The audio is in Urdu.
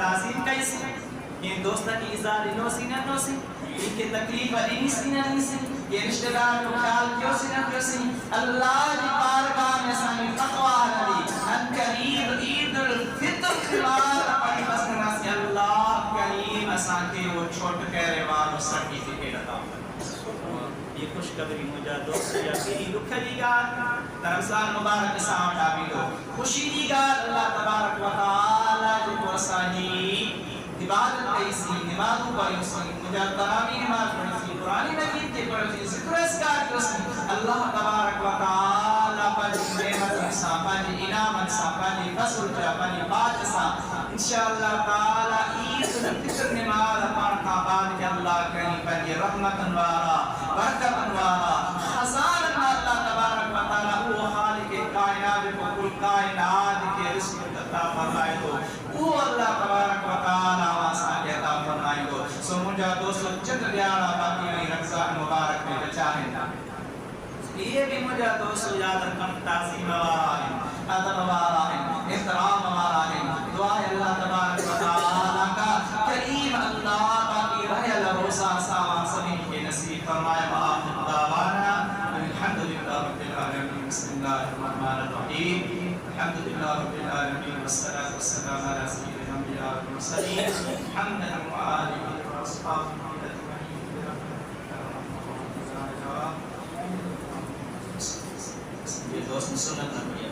تعظیم کیسی یہ دوست کی ازار نوسی نہ نوسی ان کے تکلیف انیسی نہ نیسی یہ رشتہ دار کو خیال کیوں سی نہ کیوں سی اللہ کی بارگاہ میں سانی تقوی نبی ان قریب عید الفطر خلال اپنی بس ناسی اللہ کریم اسان کے وہ چھوٹ کہرے والو سرٹیفکیٹ عطا یہ خوشخبری مجھا دوست یا میری لکھلی گار رمضان مبارک سام ڈابی دو خوشی دی گار اللہ تبارک و تعالی جو پرسانی عبادت ایسی نمازوں پر یوسنی مجھا ترامی نماز پڑھسی قرآن مجید کے پڑھسی ذکر اسکار یوسنی اللہ تبارک و تعالی پر نعمت انسان پانی انعام انسان پانی فصل جا پانی بات انسان انشاءاللہ تعالی عید الفطر نماز پڑھتا بعد کہ اللہ کریم پر یہ رحمت انوارا برکت انوارا خزان اللہ تبارک و تعالی وہ خالق کائنات کو کل کائنات کے رزق عطا فرمائے تو وہ اللہ تبارک و تعالی آسان عطا فرمائے گو سو مجھا دوستو چند بیارا باقی میں رمضان مبارک میں بچاہیں یہ بھی مجھا دوستو یاد رکھم تعظیم وارا ہے ادب وارا ہے احترام وارا ہے دعا اللہ تبارک و تعالی کا کریم اللہ باقی رہے لروسا سامان سبھی کے نصیب فرمائے وآخر دعوانا الحمدللہ رب العالمین بسم اللہ الرحمن الرحیم الحمدللہ رب العالمین والصلاة والسلام على سید الانبیاء والمرسلین حمدا وآلہ واصحابہ یہ دوست سنت نبی